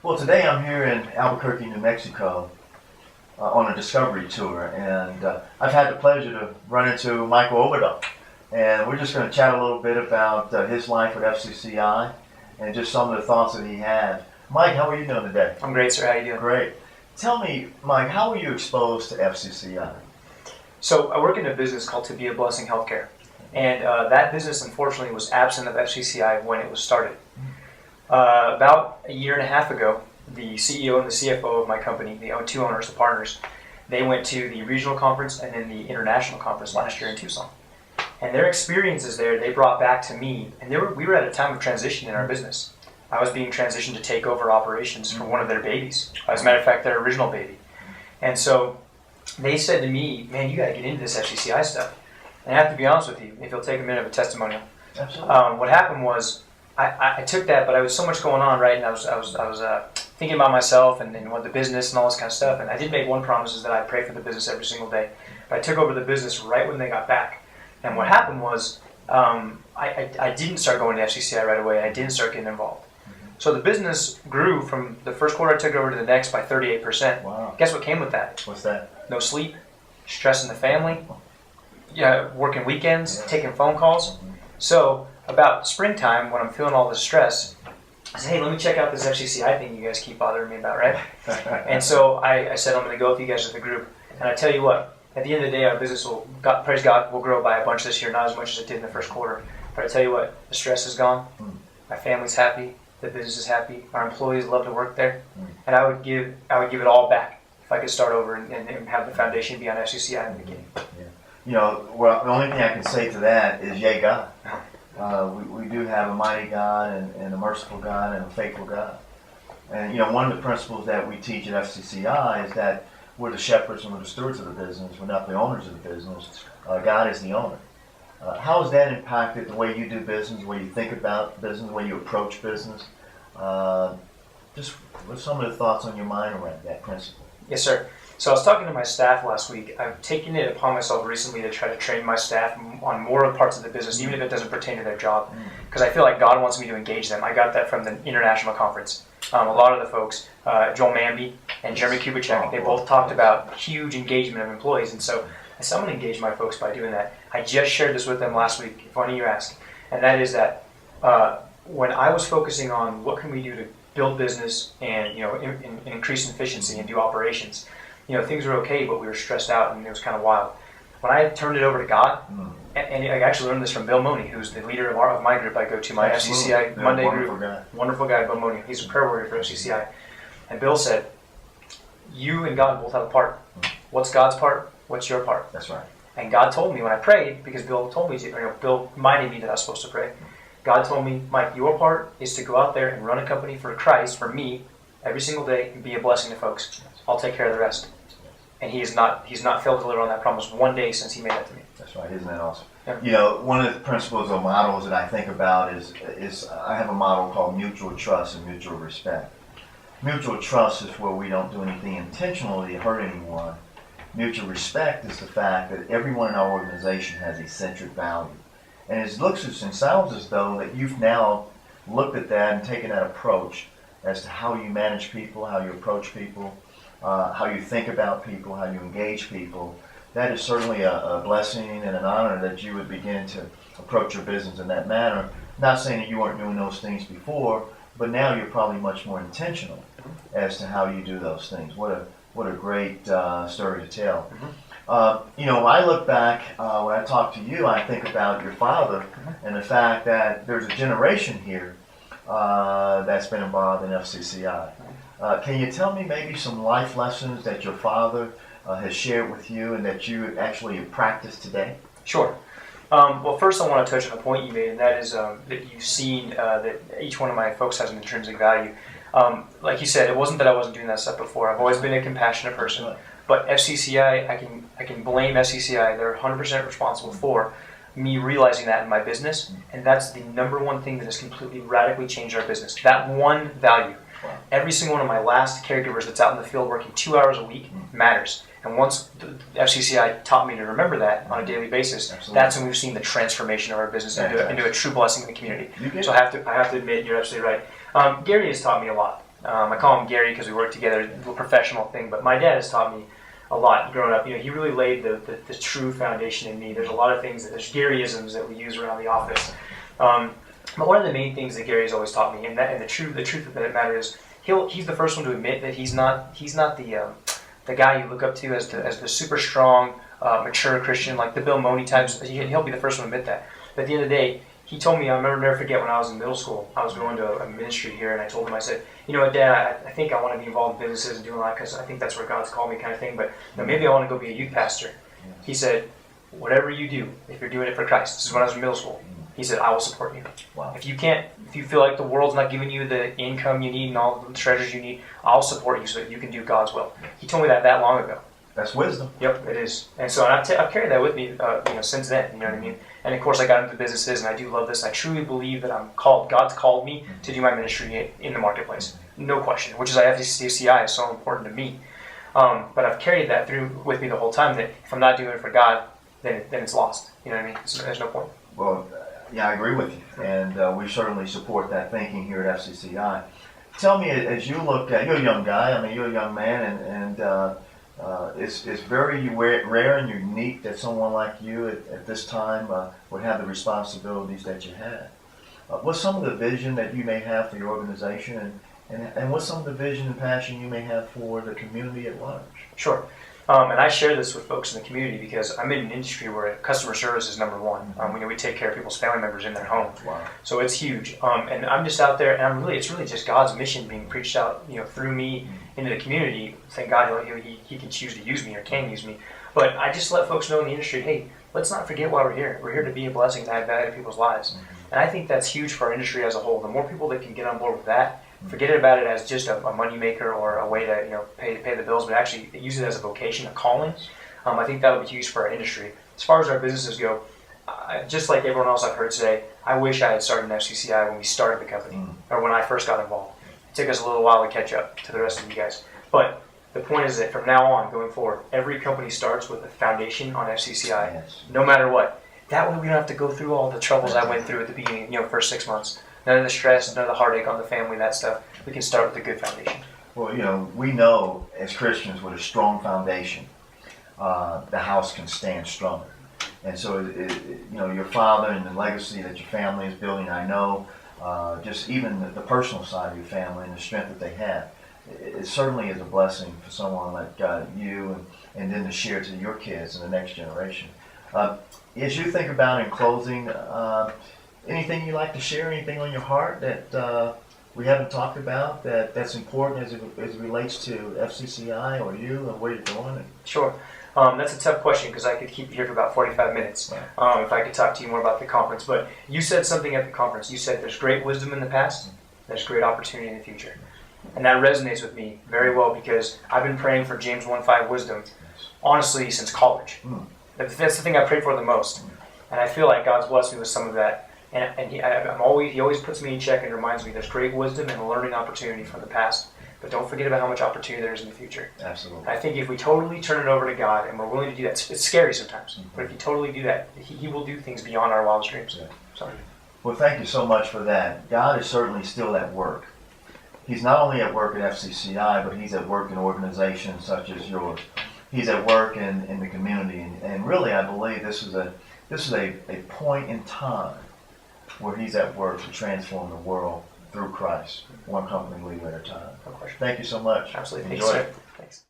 Well, today I'm here in Albuquerque, New Mexico, on a discovery tour, and I've had the pleasure to run into Michael Oppedahl, and we're just going to chat a little bit about his life at FCCI and just some of the thoughts that he had. Mike, how are you doing today? I'm great, sir. How are you doing? Great. Tell me, Mike, how were you exposed to FCCI? So I work in a business called To Be a Blessing Healthcare, and that business unfortunately was absent of FCCI when it was started. About a year and a half ago, the CEO and the CFO of my company, the two owners, the partners, they went to the regional conference and then the international conference last year in Tucson. And their experiences there, they brought back to me, and we were at a time of transition in our business. I was being transitioned to take over operations for one of their babies. As a matter of fact, their original baby. And so they said to me, man, you got to get into this FCCI stuff. And I have to be honest with you, if you'll take a minute of a testimonial. Absolutely. What happened was, I took that, but I was so much going on, right? And I was thinking about myself and what the business and all this kind of stuff. And I did make one promise, is that I'd pray for the business every single day. But I took over the business right when they got back. And what happened was, I didn't start going to FCCI right away. I didn't start getting involved. So the business grew from the first quarter I took it over to the next by 38%. Wow. Guess what came with that? What's that? No sleep, stress in the family, working weekends, taking phone calls. So about springtime, when I'm feeling all this stress, I said, hey, let me check out this FCCI thing you guys keep bothering me about, right? And so I said, I'm going to go with you guys as a group. And I tell you what, at the end of the day, our business will, praise God, will grow by a bunch this year, not as much as it did in the first quarter. But I tell you what, the stress is gone. My family's happy. The business is happy. Our employees love to work there. And I would give it all back if I could start over and have the foundation be on FCCI in the beginning. Yeah. You know, well, the only thing I can say to that is, yay, God. We do have a mighty God and a merciful God and a faithful God. And, you know, one of the principles that we teach at FCCI is that we're the shepherds and we're the stewards of the business. We're not the owners of the business. God is the owner. How has that impacted the way you do business, the way you think about business, the way you approach business? Just what's some of the thoughts on your mind around that principle? Yes, sir. So I was talking to my staff last week. I've taken it upon myself recently to try to train my staff on more parts of the business, even if it doesn't pertain to their job, because I feel like God wants me to engage them. I got that from the international conference. A lot of the folks, Joel Mamby and Jeremy Kubicek, they both talked about huge engagement of employees, and so I said, I'm going to engage my folks by doing that. I just shared this with them last week, if one of you asked, and that is that when I was focusing on what can we do to build business and increase efficiency and do operations, things were okay, but we were stressed out and it was kind of wild. When I turned it over to God, and I actually learned this from Bill Mooney, who's the leader of my group. I go to my FCCI Monday wonderful group. Guy. Wonderful guy, Bill Mooney. He's a prayer warrior for FCCI. And Bill said, you and God both have a part. What's God's part? What's your part? That's right. And God told me when I prayed, because Bill told me to, Bill reminded me that I was supposed to pray. God told me, Mike, your part is to go out there and run a company for Christ, for me, every single day, and be a blessing to folks. I'll take care of the rest. And he's not failed to deliver on that promise one day since he made that to me. That's right. Isn't that awesome? Yeah. You know, one of the principles or models that I think about is I have a model called mutual trust and mutual respect. Mutual trust is where we don't do anything intentionally to hurt anyone. Mutual respect is the fact that everyone in our organization has a centric value. And it looks and sounds as though that you've now looked at that and taken that approach as to how you manage people, how you approach people, how you think about people, how you engage people. That is certainly a blessing and an honor that you would begin to approach your business in that manner. Not saying that you weren't doing those things before, but now you're probably much more intentional as to how you do those things. What a great story to tell. When I look back, when I talk to you, I think about your father and the fact that there's a generation here that's been involved in FCCI. Can you tell me maybe some life lessons that your father has shared with you and that you actually practice today? Sure. Well, first I want to touch on a point you made, and that is that you've seen that each one of my folks has an intrinsic value. Like you said, it wasn't that I wasn't doing that stuff before. I've always been a compassionate person. But FCCI, I can blame FCCI. They're 100% responsible for me realizing that in my business, and that's the number one thing that has completely radically changed our business. That one value. Wow. Every single one of my last caregivers that's out in the field working 2 hours a week matters. And once the FCCI taught me to remember that on a daily basis, that's when we've seen the transformation of our business into a true blessing in the community. So I have to admit, you're absolutely right. Gary has taught me a lot. I call him Gary because we work together, a little professional thing. But my dad has taught me a lot growing up. He really laid the true foundation in me. There's a lot of things, there's Garyisms that we use around the office. But one of the main things that Gary's always taught me, and the truth of the matter is, he's the first one to admit that he's not the guy you look up to as the super strong, mature Christian, like the Bill Money types. He'll be the first one to admit that. But at the end of the day, he told me, I'll never forget when I was in middle school, I was going to a ministry here, and I told him, I said, you know what, Dad, I think I want to be involved in businesses and doing a lot because I think that's where God's called me kind of thing, but maybe I want to go be a youth pastor. He said, whatever you do, if you're doing it for Christ, this is when I was in middle school, he said, I will support you. Wow. If you feel like the world's not giving you the income you need and all the treasures you need, I'll support you so that you can do God's will. He told me that long ago. That's wisdom. Yep, it is. And so I've carried that with me since then, you know what I mean? And of course I got into businesses and I do love this. I truly believe that God's called me to do my ministry in the marketplace. No question, which is why FCCI is so important to me. But I've carried that through with me the whole time, that if I'm not doing it for God, then it's lost. You know what I mean? So there's no point. Well, yeah, I agree with you. And we certainly support that thinking here at FCCI. Tell me, as you look at, you're a young guy, you're a young man, and it's very rare and unique that someone like you at this time would have the responsibilities that you had. What's some of the vision that you may have for your organization, and what's some of the vision and passion you may have for the community at large? Sure. And I share this with folks in the community because I'm in an industry where customer service is number one. We take care of people's family members in their home. Wow. So it's huge. And I'm just out there, and it's really just God's mission being preached out, through me into the community. Thank God he can choose to use me or can use me. But I just let folks know in the industry, hey, let's not forget why we're here. We're here to be a blessing and add value to people's lives. Mm-hmm. And I think that's huge for our industry as a whole. The more people that can get on board with that, forget about it as just a money maker or a way to pay the bills, but actually use it as a vocation, a calling. I think that'll be huge for our industry. As far as our businesses go, just like everyone else I've heard today, I wish I had started an FCCI when we started the company or when I first got involved. It took us a little while to catch up to the rest of you guys. But the point is that from now on, going forward, every company starts with a foundation on FCCI, yes, no matter what. That way we don't have to go through all the troubles I went through at the beginning, first 6 months. None of the stress, none of the heartache on the family, that stuff. We can start with a good foundation. Well, we know as Christians with a strong foundation, the house can stand stronger. And so, your father and the legacy that your family is building, I know, just even the personal side of your family and the strength that they have, it certainly is a blessing for someone like you and then to share to your kids and the next generation. As you think about in closing, anything you'd like to share, anything on your heart that we haven't talked about that's important as it relates to FCCI or you and where you're going? Sure. That's a tough question because I could keep you here for about 45 minutes if I could talk to you more about the conference. But you said something at the conference. You said there's great wisdom in the past, there's great opportunity in the future. And that resonates with me very well because I've been praying for James 1:5 wisdom, honestly, since college. That's the thing I pray for the most. And I feel like God's blessed me with some of that. And he always puts me in check and reminds me there's great wisdom and learning opportunity from the past. But don't forget about how much opportunity there is in the future. Absolutely. I think if we totally turn it over to God and we're willing to do that, it's scary sometimes, but if you totally do that, He will do things beyond our wildest dreams. Yeah. So. Well, thank you so much for that. God is certainly still at work. He's not only at work at FCCI, but He's at work in organizations such as yours. He's at work in the community, and really, I believe this is a point in time where He's at work to transform the world through Christ, one company leader at a time. No question. Thank you so much. Absolutely. Enjoy it. Thanks.